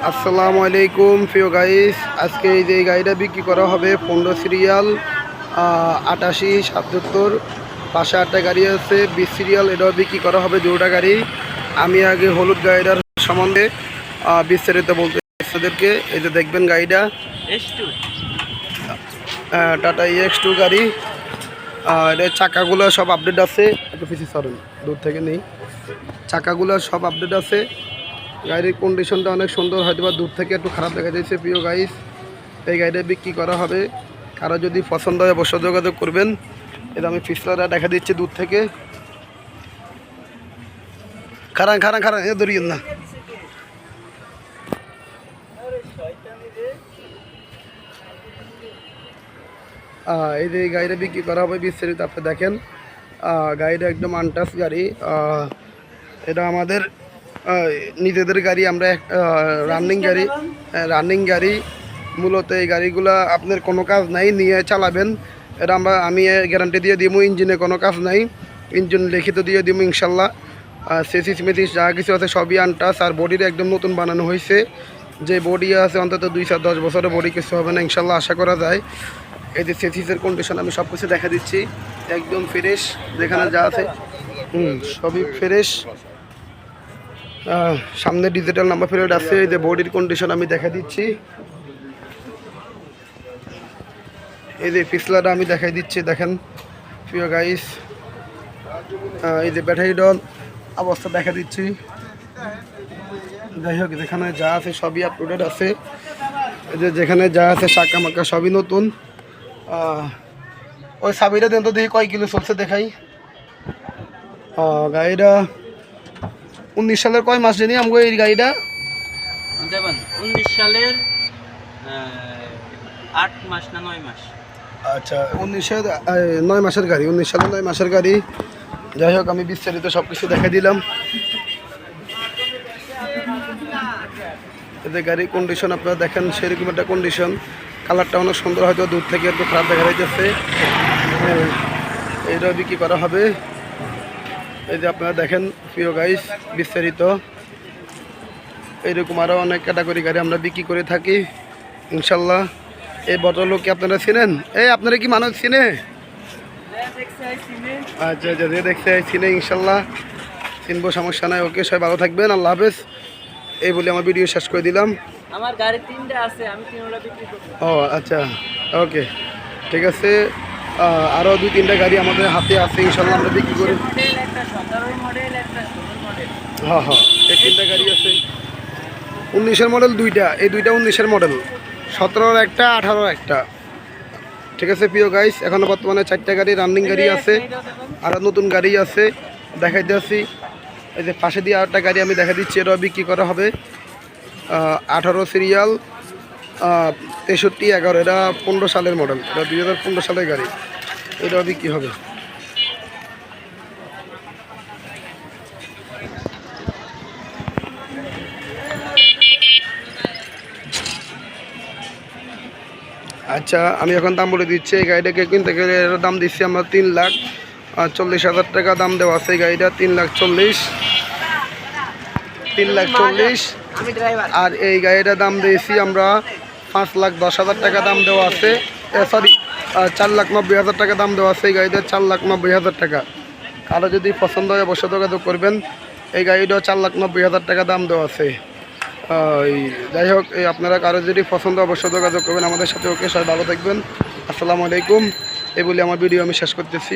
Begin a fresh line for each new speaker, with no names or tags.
আসসালামু আলাইকুম প্রিয় গাইস, আজকে এই যে গাড়িটা বিক্রি করা হবে 15 সিরিয়াল 88-77। পাশে 8টা গাড়ি আছে। 20 সিরিয়াল, এটাও বিক্রি করা হবে 2টা গাড়ি। আমি আগে হলুদ গাড়িটার সম্বন্ধে বিস্তারিত বলতে আপনাদেরকে। এই যে দেখবেন গাড়িটা টাটা EX2 গাড়ি। এটা চাকাগুলো সব আপডেট আছে। একটু পিছিয়ে সরেন, দূর থেকে নেই। চাকাগুলো সব আপডেট আছে। গাড়ির কন্ডিশনটা অনেক সুন্দর, হয়তো বা দূর থেকে একটু খারাপ দেখা যাচ্ছে। প্রিয় গাইস, এই গাড়িটা বিক্রি করা হবে। কারো যদি পছন্দ হয় অবশ্যই যোগাযোগ করবেন। এটা আমি পিছলাটা দেখা দিচ্ছি দূর থেকে। খারান খারান খারান, এ ধরিয়েন না। এই যে গাড়িটা বিক্রি করা হবে, বিস্তারিত আপনি দেখেন। গাড়িটা একদম আনটাচ গাড়ি। এটা আমাদের নিজেদের গাড়ি। আমরা রানিং গাড়ি। মূলত এই গাড়িগুলো আপনার কোনো কাজ নাই, নিয়ে চালাবেন। এটা আমি গ্যারান্টি দিয়ে দিব, ইঞ্জিনে কোনো কাজ নাই। ইঞ্জিন লিখিত দিয়ে দিব ইনশাল্লাহ। সেসিস মেসিস যা কিছু আছে সবই আনটাচ। আর বডিটা একদম নতুন বানানো হয়েছে। যে বডি আছে অন্তত 2-10 বছরের বডি কিছু হবে না ইনশাল্লাহ, আশা করা যায়। এই যে সেসিসের কন্ডিশন আমি সব কিছু দেখা দিচ্ছি, একদম ফ্রেশ। যেখানে যা আছে সবই ফ্রেশ। সামনে ডিজিটাল নাম্বার প্লেট আছে। এই যে বডির কন্ডিশন আমি দেখা দিচ্ছি। এই যে পিছলাটা আমি দেখাই দিচ্ছি, দেখেন প্রিয় গাইস। এই যে ব্যাটারি ডল অবস্থা দেখা দিচ্ছি। যাই হোক, যেখানে যা আছে সবই আপডেট আছে। এই যে যেখানে যা আছে চাকা মাকা সবই নতুন। ওই সাবিটা দেন তো দেখি কয় কিলো চলছে দেখাই। গাড়িটা 19 সালের কয় মাস জানি আমগো এই গাড়িটা?
19 সালের 8 মাস না 9 মাস।
আচ্ছা, 9 মাসের গাড়ি। 19 সালের 9 মাসের গাড়ি। যাই হোক, আমি বিস্তারিত সব কিছু দেখা দিলাম। এতে গাড়ির কন্ডিশন আপনারা দেখেন, সেরকম একটা কন্ডিশন। কালারটা অনেক সুন্দর, হয়তো দূর থেকে একটু খারাপ দেখা যাচ্ছে। এইটা বিক্রি করা হবে। এই যে আপনারা দেখেন প্রিয় গাইস, বিস্তারিত এইরকম আরও অনেক ক্যাটাগরি গাড়ি আমরা বিক্রি করে থাকি ইনশাল্লাহ। এই ভদ্রলোককে আপনারা চিনেন? আপনারা কি মানুষ চিনে? আচ্ছা আচ্ছা, যে দেখতে চিনে ইনশাল্লাহ, চিনবো, সমস্যা নাই। ওকে, সবাই ভালো থাকবেন, আল্লাহ হাফেজ। এই বলে আমার ভিডিও শেষ করে দিলাম।
আমার গাড়ি 3টা আছে, আমি 3টা বিক্রি করব।
ও আচ্ছা, ওকে, ঠিক আছে। আরও 2-3টা গাড়ি আমাদের হাতে আছে ইনশাল্লাহ, আমরা বিক্রি করি।
একটা 17 মডেল, একটা 16 মডেল।
হ্যাঁ, এই 3টা গাড়ি আছে। 19-এর মডেল 2টা, এই 2টা 19-এর মডেল। 17-র একটা, 18-র একটা। ঠিক আছে প্রিয় গাইস, এখনও বর্তমানে 4টা গাড়ি রানিং গাড়ি আছে, আর নতুন গাড়ি আছে দেখাইতে আছি। এই যে পাশে দিয়ে আরেকটা গাড়ি আমি দেখা দিচ্ছি, এটাও বিক্রি করা হবে। 18 সিরিয়াল 6311। এটা 15 সালের মডেল, এটা 2015 সালের গাড়ি। এটাও বিক্রি হবে। আচ্ছা, আমি এখন দাম বলে দিচ্ছি। এই গাড়িটাকে কিনতে গেলে এর দাম দিচ্ছি আমরা 3,40,000 টাকা দাম দেওয়া আছে। এই গাড়িটা 3,40,000। আর এই গাড়িটার দাম দিয়েছি আমরা 5,10,000 টাকা দাম দেওয়া আছে। সরি, 4,90,000 টাকা দাম দেওয়া আছে। এই গাড়িটা 4,90,000 টাকা। কারো যদি পছন্দ হয় অবশ্যই যোগাযোগ করবেন। এই গাড়িটাও 4,90,000 টাকা দাম দেওয়া আছে। যাই হোক, আপনারা কারো যদি পছন্দ অবশ্যই যোগাযোগ করবেন আমাদের সাথে। ওকে, সবাই ভালো থাকবেন, আসসালামু আলাইকুম। এই বলে আমার ভিডিও আমি শেষ করতেছি।